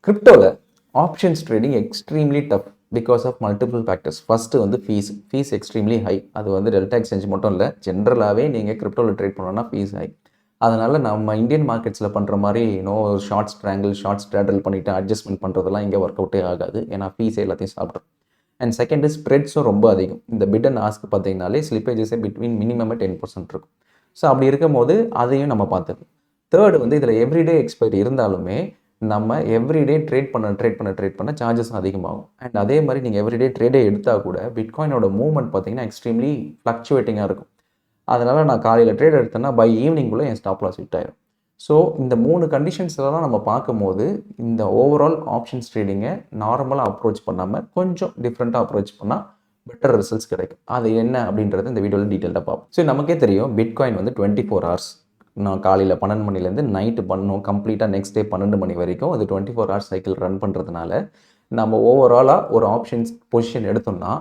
கிரிப்டோவில் options trading extremely tough because of multiple factors. First வந்து fees extremely high. அது வந்து Delta Exchange மட்டும் இல்லை, ஜென்ரலாகவே நீங்கள் கிரிப்டோவில் ட்ரேட் பண்ணோன்னா ஃபீஸ் ஹை. அதனால் நம்ம இந்தியன் மார்க்கெட்ஸில் பண்ணுற மாதிரி ஷார்ட்ஸ் ட்ராங்கிள் ஷார்ட்ஸ் ட்ரேடல் பண்ணிவிட்டு அட்ஜஸ்ட்மெண்ட் பண்ணுறதெல்லாம் இங்கே ஒர்க் அவுட்டே ஆகாது. ஏன்னா ஃபீஸே எல்லாத்தையும் சாப்பிட்றோம். அண்ட் செகண்டு, ஸ்ப்ரெட்ஸும் ரொம்ப அதிகம். இந்த பிட் அண்ட் ஆஸ்க் பார்த்தீங்கனாலே ஸ்லிப்பேஜஸே பிட்வீன் மினிமமே 10% இருக்கும். ஸோ அப்படி இருக்கும் போது அதையும் நம்ம பார்த்துக்கணும். தேர்டு வந்து இதில் எவ்ரிடே எக்ஸ்பைரி இருந்தாலுமே நம்ம எவ்ரிடே ட்ரேட் பண்ண சார்ஜஸ் அதிகமாகும். அண்ட் அதே மாதிரி நீங்கள் எவ்ரிடே ட்ரேடே எடுத்தால் கூட பிட்காயினோட மூவ்மெண்ட் பார்த்தீங்கன்னா எக்ஸ்ட்ரீம்லி ஃப்ளக்சுவேட்டிங்காக இருக்கும். அதனால் நான் காலையில் ட்ரேட் எடுத்தேன்னா பை ஈவினிங்குள்ளே என் ஸ்டாப் லாஸ் ஹிட் ஆயிடும். ஸோ இந்த 3 கண்டிஷன்ஸ்லாம் நம்ம பார்க்கும்போது இந்த ஓவரால் ஆப்ஷன்ஸ் ட்ரேடிங்கை நார்மலாக அப்ரோச் பண்ணாமல் கொஞ்சம் டிஃப்ரெண்ட்டாக அப்ரோச் பண்ணால் பெட்டர் ரிசல்ட்ஸ் கிடைக்கும். அது என்ன அப்படின்றது இந்த வீடியோவில் டீட்டெயிலாக பார்ப்போம். ஸோ நமக்கே தெரியும் பிட்காயின் வந்து 24 hours. நான் காலையில் 12 மணிலேருந்து நைட்டு பண்ணணும் கம்ப்ளீட்டாக நெக்ஸ்ட் டே 12 மணி வரைக்கும் அது 24 hours சைக்கிள் ரன் பண்ணுறதுனால நம்ம ஓவராலாக ஒரு ஆப்ஷன்ஸ் பொசிஷன் எடுத்தோம்னா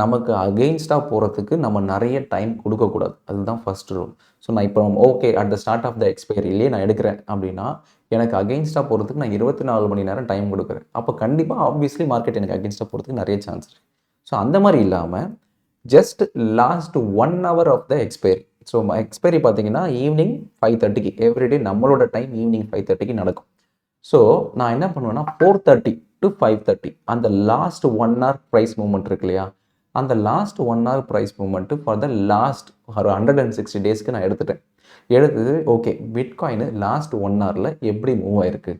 நமக்கு அகெயின்ஸ்டாக போகிறதுக்கு நம்ம நிறைய டைம் கொடுக்கக்கூடாது. அதுதான் ஃபர்ஸ்ட் ரூல். ஸோ நான் இப்போ okay at the start of the எக்ஸ்பைரியிலே நான் எடுக்கிறேன் அப்படின்னா எனக்கு அகெயின்ஸ்டாக போகிறதுக்கு நான் 24 மணி நேரம் டைம் கொடுக்குறேன். அப்போ கண்டிப்பாக ஆப்வியஸ்லி மார்க்கெட் எனக்கு அகெயின்ஸ்டாக போகிறதுக்கு நிறைய சான்ஸ் இருக்குது. ஸோ அந்த மாதிரி இல்லாமல் just last 1 hour of the expiry. So expiry பார்த்தீங்கன்னா ஈவினிங் 5:30 எவ்ரிடே நம்மளோட டைம் ஈவினிங் 5:30 நடக்கும். ஸோ நான் என்ன பண்ணுவேன்னா 4:30 to 5:30 அந்த லாஸ்ட் 1 hour ப்ரைஸ் மூவ்மெண்ட் இருக்கு இல்லையா, அந்த last 1 hour price movement for the last ஒரு 160 டேஸ்க்கு நான் எடுத்தது ஓகே பிட்காயின் லாஸ்ட் 1 hourல எப்படி மூவ் ஆயிருக்கு,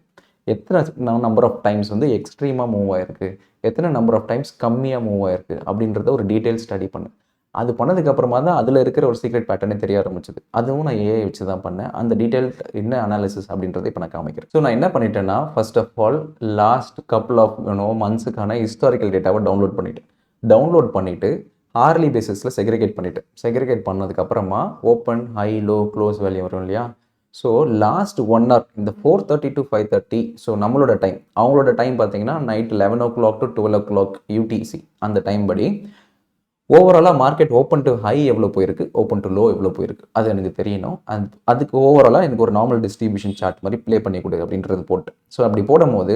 எத்தனை நம்பர் ஆஃப் டைம்ஸ் வந்து எக்ஸ்ட்ரீமாக மூவ் ஆயிருக்கு, எத்தனை நம்பர் ஆஃப் டைம்ஸ் கம்மியாக மூவ் ஆயிருக்கு அப்படின்றத ஒரு டீட்டெயில் ஸ்டடி பண்ணேன். அது பண்ணதுக்கப்புறமா தான் அதில் இருக்கிற ஒரு சீக்ரெட் பேட்டர்னே தெரிய ஆரம்பிச்சது. அதுவும் நான் ஏஐ வச்சு தான் பண்ணேன். அந்த டீட்டெயில் என்ன அனாலிசிஸ் அப்படின்றத இப்போ நான் காமிக்கிறேன். ஸோ நான் என்ன பண்ணிட்டேன்னா first of all last couple of மந்த்ஸுக்கான ஹிஸ்டாரிக்கல் டேட்டாவை டவுன்லோட் பண்ணிவிட்டு ஹார்லி பேசிஸில் செக்ரிகேட் பண்ணதுக்கப்புறமா open high low close value வரும் இல்லையா. ஸோ லாஸ்ட் 1 hour இந்த 4:30 to 5:30 ஸோ நம்மளோட டைம், அவங்களோட டைம் பார்த்தீங்கன்னா night 11 o'clock to 12 o'clock UTC அந்த டைம் படி ஓவராலாக மார்க்கெட் ஓப்பன் டு ஹை எவ்வளோ போயிருக்கு, ஓப்பன் டு லோ எவ்வளோ போயிருக்கு அது எனக்கு தெரியணும். அதுக்கு ஓவராலாக எனக்கு ஒரு நார்மல் டிஸ்ட்ரிபியூஷன் சார்ட் மாதிரி ப்ளே பண்ணி கொடு அப்படின்றது போட்டு. ஸோ அப்படி போடும்போது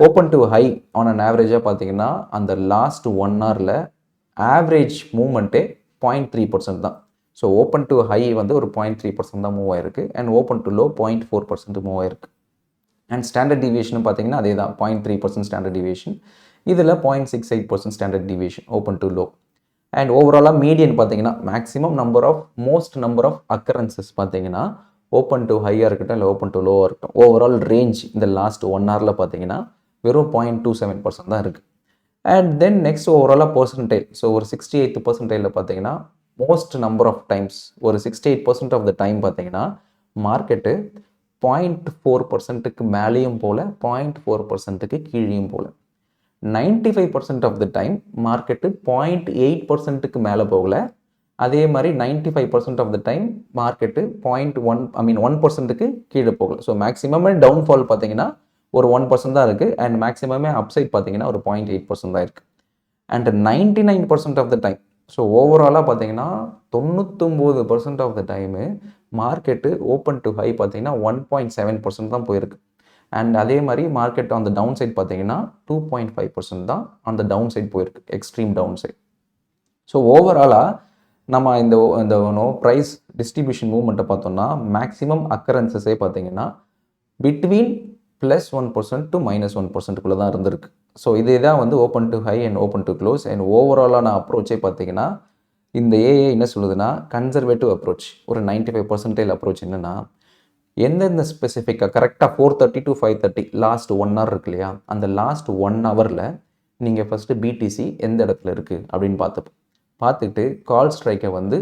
open to high on an ஆவரேஜாக பார்த்தீங்கன்னா அந்த லாஸ்ட் 1 hourல ஆவரேஜ் மூவ்மெண்ட்டே 0.3% தான். ஸோ ஓப்பன் டு ஹை வந்து ஒரு 0.3% தான் மூவ் ஆயிருக்கு and open to low 0.4% move ஆயிருக்கு. அண்ட் ஸ்டாண்டர்ட் டிவியேஷன் பார்த்தீங்கன்னா அதே தான் 0.3% ஸ்டாண்டர்ட் டிவியேஷன். இதில் 0.68% standard deviation open to low. And ஓவராலாக மீடியன் பார்த்தீங்கன்னா maximum most number of occurrences பார்த்தீங்கன்னா ஓப்பன் டு ஹையாக இருக்கட்டும் இல்லை ஓப்பன் டு லோவாக இருக்கட்டும் ஓவரால் ரேஞ்ச் இந்த லாஸ்ட் 1 hourல பார்த்தீங்கன்னா வெறும் 0.27% தான் இருக்குது. அண்ட் தென் நெக்ஸ்ட் ஓவராலாக பர்சன்டேஜ், ஸோ ஒரு 68th percentile பார்த்தீங்கன்னா மோஸ்ட் நம்பர் ஆஃப் டைம்ஸ் ஒரு 68% ஆஃப் த டைம் பார்த்தீங்கன்னா மார்க்கெட்டு 0.4%க்கு மேலேயும் போல் 0.4%க்கு கீழேயும் போல். 95% ஆஃப் த டைம் மார்க்கெட்டு 0.8%க்கு மேலே போகல. அதே மாதிரி 95% ஆஃப் த டைம் மார்க்கெட்டு 1%க்கு கீழே போகல. ஸோ மேக்ஸிமமே டவுன்ஃபால் பார்த்தீங்கன்னா ஒரு 1% தான் இருக்குது அண்ட் மேக்ஸிமமே அப்சைட் பார்த்தீங்கன்னா ஒரு 0.8% தான் இருக்குது. And 99% of the time, so ஓவராலாக பார்த்தீங்கன்னா 99% of the time market open to high பார்த்தீங்கன்னா 1.7% தான் போயிருக்கு. அண்ட் அதே மாதிரி market on the down side பார்த்தீங்கன்னா 2.5% தான் அந்த டவுன் சைட் போயிருக்கு, எக்ஸ்ட்ரீம் டவுன் சைட். ஸோ ஓவராலாக நம்ம இந்த ப்ரைஸ் டிஸ்ட்ரிபியூஷன் மூவ்மெண்ட்டை பார்த்தோம்னா மேக்ஸிமம் அக்கரன்சஸே பார்த்தீங்கன்னா பிட்வீன் +1% to -1%க்குள்ளே தான் இருந்திருக்கு. ஸோ இதே தான் வந்து open to high and open to close. And ஓவராலான அப்ரோச்சே பார்த்தீங்கன்னா இந்த ஏஐ என்ன சொல்லுதுன்னா கன்சர்வேட்டிவ் அப்ரோச், ஒரு 95% அப்ரோச் என்னென்னா எந்தெந்த ஸ்பெசிஃபிக்காக கரெக்டாக 4:30 to 5:30 லாஸ்ட் 1 hour இருக்கு இல்லையா, அந்த லாஸ்ட் 1 hourல நீங்கள் ஃபஸ்ட்டு பிடிசி எந்த இடத்துல இருக்குது அப்படின்னு பார்த்துட்டு கால் ஸ்ட்ரைக்கை வந்து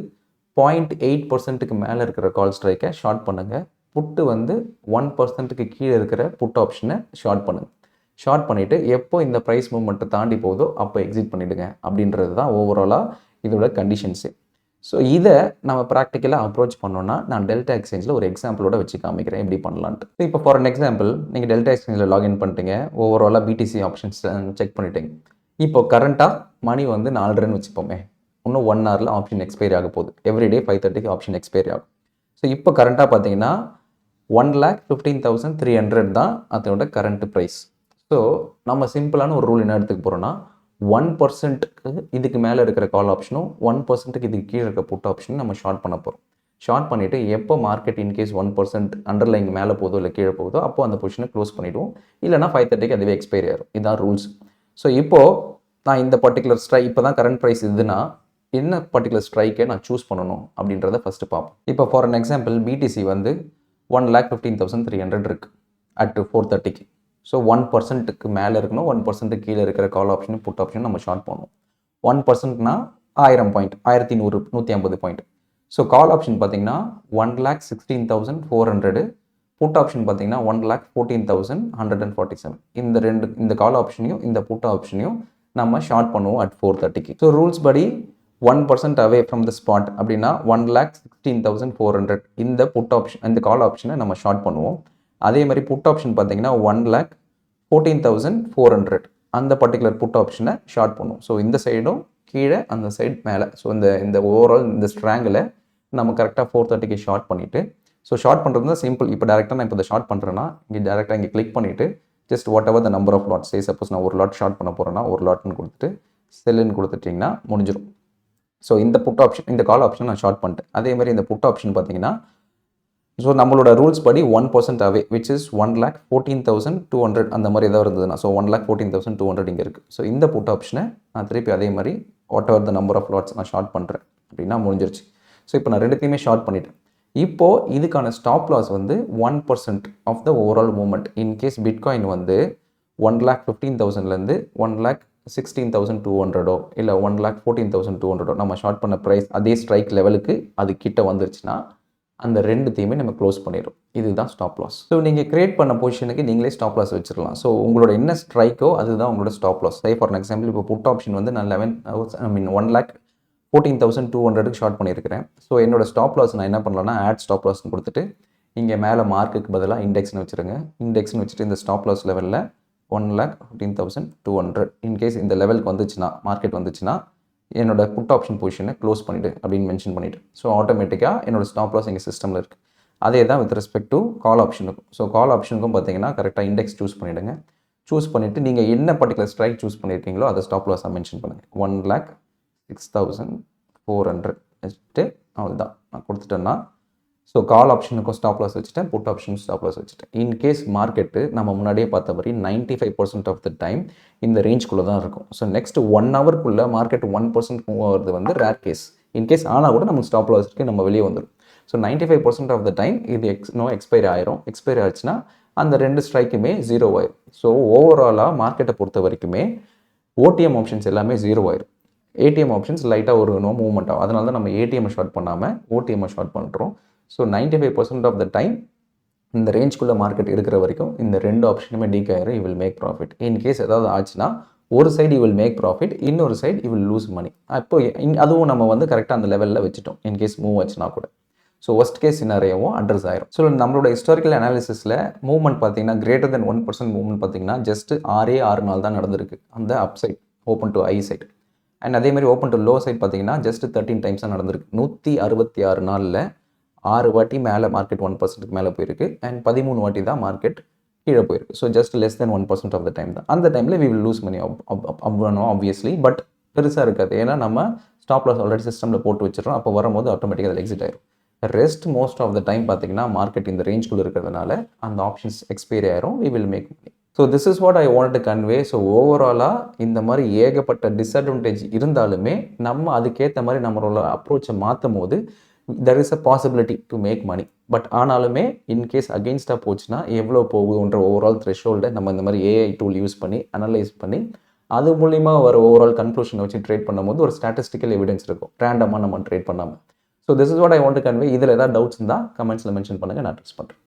0.8%க்கு மேலே இருக்கிற கால் ஸ்ட்ரைக்கை ஷார்ட் பண்ணுங்கள். புட்டு வந்து 1%க்கு கீழே இருக்கிற புட் ஆப்ஷனை ஷார்ட் பண்ணிவிட்டு எப்போ இந்த ப்ரைஸ் மூவ்மெண்ட்டை தாண்டி போதோ அப்போ எக்ஸிட் பண்ணிவிடுங்க அப்படின்றது தான் ஓவராலாக இதோட கண்டிஷன்ஸு. ஸோ இதை நம்ம ப்ராக்டிக்கலாக அப்ரோச் பண்ணோன்னா நான் டெல்டா எக்ஸ்சேஞ்சில் ஒரு எக்ஸாம்பிளோட வச்சு காமிக்கிறேன் எப்படி பண்ணலான்ட்டு. இப்போ ஃபார் அன் எக்ஸாம்பிள் நீங்கள் டெல்டா எக்ஸ்சேஞ்சில் லாகின் பண்ணிட்டீங்க, ஓவராலாக பிடிசி ஆப்ஷன்ஸ் செக் பண்ணிட்டீங்க. இப்போ கரண்ட்டாக மணி வந்து 4:30 வச்சுப்போமே, இன்னும் 1 hourல ஆப்ஷன் எக்ஸ்பைரி ஆக போகுது. எவ்ரிடே 5:30க்கு ஆப்ஷன் எக்ஸ்பைரி ஆகும். ஸோ இப்போ கரண்ட்டாக பார்த்தீங்கன்னா 1,15,300 தான் அதோட கரண்ட் ப்ரைஸ். ஸோ நம்ம சிம்பிளான ஒரு ரூல் என்ன எடுத்துக்க போகிறோம்னா 1%க்கு இதுக்கு மேலே இருக்கிற கால் ஆப்ஷனும் 1%க்கு இதுக்கு கீழே இருக்க புட் ஆப்ஷனும் நம்ம ஷார்ட் பண்ண போகிறோம். ஷார்ட் பண்ணிவிட்டு எப்போ மார்க்கெட் இன்கேஸ் 1% அண்டர்லைன் மேலே போதோ இல்லை கீழே போகுதோ அப்போ அந்த பொசிஷனை க்ளோஸ் பண்ணிவிடுவோம். இல்லைனா 5:30க்கு அதுவே எக்ஸ்பைரி ஆயிரும். இதுதான் ரூல்ஸ். ஸோ இப்போது நான் இந்த பர்டிகுலர் ஸ்ட்ரைக் இப்போ தான் கரண்ட் ப்ரைஸ் இதுனா என்ன பர்டிகுலர் ஸ்ட்ரைக்கை நான் சூஸ் பண்ணணும் அப்படின்றத ஃபஸ்ட்டு பார்ப்போம். இப்போ ஃபார் அன் எக்ஸாம்பிள் பிடிசி வந்து 1,15,300 இருக்குது அட் 4:30க்கு. ஸோ 1%க்கு மேலே இருக்கணும், 1%க்கு கீழே இருக்கிற கால் ஆப்ஷனும் புட் ஆப்ஷனும் நம்ம ஷார்ட் பண்ணுவோம். 1%னா 1000 point, 1100, 150 point. So call option பார்த்தீங்கன்னா 1,16,400, புட் ஆப்ஷன் பார்த்தீங்கன்னா 1,14,147. இந்த கால் ஆப்ஷனையும் இந்த புட் ஆப்ஷனையும் நம்ம ஷார்ட் பண்ணுவோம் அட் 4:30க்கு. ஸோ ரூல்ஸ் படி 1% அவே ஃப்ரம் த ஸ்பாட் அப்படின்னா 1,16,400 இந்த புட் ஆப்ஷன் இந்த கால் ஆப்ஷனை நம்ம ஷார்ட் பண்ணுவோம். அதே மாதிரி புட் ஆப்ஷன் பார்த்தீங்கன்னா 1,14,400 அந்த பர்டிகுலர் புட் ஆப்ஷனை ஷார்ட் பண்ணுவோம். ஸோ இந்த சைடும் கீழே அந்த சைட் மேலே. ஸோ இந்த ஓவரால் இந்த ஸ்ட்ராங்கில் நம்ம கரெக்டாக 4:30க்கு ஷார்ட் பண்ணிவிட்டு, ஸோ ஷார்ட் பண்ணுறது தான் சிம்பிள். இப்போ டேரெக்டாக நான் இப்போ இதை ஷார்ட் பண்ணுறேன்னா டேரெக்டாக இங்கே கிளிக் பண்ணிவிட்டு just whatever the number of lots, suppose நான் ஒரு லாட் ஷார்ட் பண்ண போகிறேன்னா ஒரு லாட்னு கொடுத்துட்டு செல்லுன்னு கொடுத்துட்டிங்கன்னா முடிஞ்சிடும். ஸோ இந்த புட் ஆப்ஷன் இந்த கால் ஆப்ஷன் நான் ஷார்ட் பண்ணிட்டேன். அதே மாதிரி இந்த புட் ஆப்ஷன் பார்த்தீங்கன்னா ஸோ நம்மளோட ரூல்ஸ் படி 1% அவே விச் இஸ் 1,14,200 அந்த மாதிரி ஏதாவது இருந்ததுன்னா ஸோ 1,14,200 இங்கே இருக்குது. ஸோ இந்த புட் ஆப்ஷனை நான் திருப்பி அதே மாதிரி whatever the number of lots நான் ஷார்ட் பண்ணுறேன் அப்படின்னா முடிஞ்சிருச்சு. ஸோ இப்போ நான் ரெண்டுத்தையுமே ஷார்ட் பண்ணிட்டேன். இப்போது இதுக்கான ஸ்டாப் லாஸ் வந்து 1% of the overall movement. In case bitcoin வந்து 1,15,000லேருந்து 1,16,200 இல்லை 1,14,200 நம்ம ஷார்ட் பண்ண ப்ரைஸ் அதே ஸ்ட்ரைக் லெவலுக்கு அது கிட்ட வந்துருச்சுன்னா அந்த ரெண்டுத்தையுமே நம்ம க்ளோஸ் பண்ணிடும். இதுதான் ஸ்டாப் லாஸ். ஸோ நீங்கள் கிரியேட் பண்ண பொசிஷனுக்கு நீங்களே ஸ்டாப் லாஸ் வச்சிடலாம். ஸோ உங்களோட என்ன ஸ்ட்ரைக்கோ அதுதான் உங்களோட ஸ்டாப் லாஸ். ஃபார் எக்ஸாம்பிள் இப்போ புட் ஆப்ஷன் வந்து நான் 1,14,200க்கு ஷார்ட் பண்ணியிருக்கிறேன். ஸோ என்னோட ஸ்டாப் லாஸ் நான் என்ன பண்ணலாம்னா ஆட் ஸ்டாப் லாஸ்ன்னு கொடுத்துட்டு இங்கே மேலே மார்க்குக்கு பதிலாக இண்டெக்ஸ்னு வச்சுருங்க. இண்டெக்ஸ்னு வச்சுட்டு இந்த ஸ்டாப் லாஸ் லெவலில் 1,15,200 இன்கேஸ் இந்த லெவலுக்கு வந்துச்சுன்னா மார்க்கெட் வந்துச்சுன்னா என்னோட புட் ஆப்ஷன் பொசிஷனை க்ளோஸ் பண்ணிவிடு அப்படின்னு மென்ஷன் பண்ணிவிட்டு ஸோ ஆட்டோமேட்டிக்காக என்னோட ஸ்டாப் லாஸ் எங்கள் சிஸ்டமில் இருக்குது. அதே தான் வித் ரெஸ்பெக்ட் டு கால் ஆப்ஷனுக்கும். ஸோ கால் ஆப்ஷனுக்கும் பார்த்தீங்கன்னா கரெக்டாக இண்டெக்ஸ் சூஸ் பண்ணிவிடுங்க. சூஸ் பண்ணிவிட்டு நீங்கள் என்ன பர்டிகுலர் ஸ்ட்ரைக் சூஸ் பண்ணியிருக்கீங்களோ அதை ஸ்டாப் லாஸாக மென்ஷன் பண்ணுங்கள். 1,06,400 வச்சுட்டு அவ்வளோதான் நான் கொடுத்துட்டேன்னா ஸோ கால் ஆப்ஷனுக்கும் ஸ்டாப் லாஸ் வச்சுட்டேன், புட் ஆப்ஷனுக்கும் ஸ்டாப் லாஸ் வச்சுட்டேன். இன்கேஸ் மார்க்கெட்டு நம்ம முன்னாடியே பார்த்த மாதிரி 95% ஆஃப் த டைம் இந்த ரேஞ்ச்குள்ளே தான் இருக்கும். ஸோ நெக்ஸ்ட் 1 ஹவருக்குள்ளே மார்க்கெட் 1% மூவ் ஆகிறது வந்து ரேர் கேஸ். இன்கேஸ் ஆனால் கூட நமக்கு ஸ்டாப் லாஸ் இருக்குது, நம்ம வெளியே வந்துடும். ஸோ 95% ஆஃப் த டைம் இது எக்ஸ்பைரி ஆயிரும். எக்ஸ்பைரி ஆச்சுன்னா அந்த ரெண்டு ஸ்ட்ரைக்குமே 0 ஆயிரும். ஸோ ஓவராலாக மார்க்கெட்டை பொறுத்த வரைக்குமே ஓடிஎம் ஆப்ஷன்ஸ் எல்லாமே 0 ஆயிரும். ஏடிஎம் ஆப்ஷன்ஸ் லைட்டாக ஒரு மூவ்மெண்ட் ஆகும். அதனால தான் நம்ம ஏடிஎம்மை ஷார்ட் பண்ணாமல் ஓடிஎம்மை ஷார்ட் பண்ணுறோம். ஸோ 95% ஆஃப் த டைம் இந்த ரேஞ்ச்குள்ளே மார்க்கெட் இருக்கிற வரைக்கும் இந்த ரெண்டு ஆப்ஷனுமே டீக் ஆயிரும். You will make profit. In case ஏதாவது ஆச்சுன்னா ஒரு side you will make profit, இன்னொரு side you will lose money. அப்போ அதுவும் நம்ம வந்து கரெக்டாக அந்த லெவலில் வச்சுட்டோம். இன்கேஸ் மூவ் ஆச்சுன்னா கூட ஸோ ஒஸ்ட் கேஸ் சினாரியோவும் அட்ரஸ் ஆயிரும். ஸோ நம்மளோட ஹிஸ்டாரிக்கல் அனாலிசிஸில் மூவ்மெண்ட் பார்த்தீங்கன்னா கிரேட்டர் தென் 1% மூவ்மெண்ட் பார்த்தீங்கன்னா ஜஸ்ட் 6 நாள் தான் நடந்திருக்கு அந்த up side open to high side. And அதே மாதிரி ஓப்பன் டு லோ சைட் பார்த்தீங்கன்னா ஜஸ்ட் 13 டைம்ஸ் தான் நடந்திருக்கு. 166 நாளில் 6 வாட்டி மேலே மார்க்கெட் 1%க்கு மேலே போயிருக்கு அண்ட் 13 வாட்டி தான் மார்க்கெட் கீழே போயிருக்கு. So just less than 1% of the time தான். அந்த டைமில் we will lose money obviously. But பெருசாக இருக்காது. ஏன்னா நம்ம ஸ்டாப் லாஸ் ஆல்ரெடி சிஸ்டமில் போட்டு வச்சிடறோம். அப்போ வரும்போது ஆட்டோமேட்டிக்காக அதில் எக்ஸிட் ஆயிரும். Rest most of the time பார்த்தீங்கன்னா மார்க்கெட் இந்த ரேஞ்சுக்குள்ளே இருக்கிறதுனால அந்த ஆப்ஷன்ஸ் எக்ஸ்பைரி ஆயிரும். We will make money. So this is what I want to convey. So ஓவராலாக இந்த மாதிரி ஏகப்பட்ட டிஸ்அட்வான்டேஜ் இருந்தாலுமே நம்ம அதுக்கேற்ற மாதிரி நம்மளோட அப்ரோச்சை மாற்றும் போது there is a possibility to make money. But ஆனாலுமே இன்கேஸ் அகெயின்ஸ்டாக போச்சுன்னா எவ்வளோ போகுன்ற ஓவரால் த்ரெஷ்ஹோல்டை நம்ம இந்த மாதிரி ஏஐ டூல் யூஸ் பண்ணி அனலைஸ் பண்ணி அது மூலிமா வர ஓவரால் கன்க்ளூஷனை வச்சு ட்ரேட் பண்ணும்போது ஒரு ஸ்டாட்டிஸ்டிக்கல் எவிடன்ஸ் இருக்கும், ரேண்டமாக நம்ம ட்ரேட் பண்ணாமல். So this is what I want to convey. இதில் ஏதாவது டவுட்ஸ் இருந்தால் கமெண்ட்ஸில் மென்ஷன் பண்ணுங்கள், நான் அட்ரஸ் பண்ணுறேன்.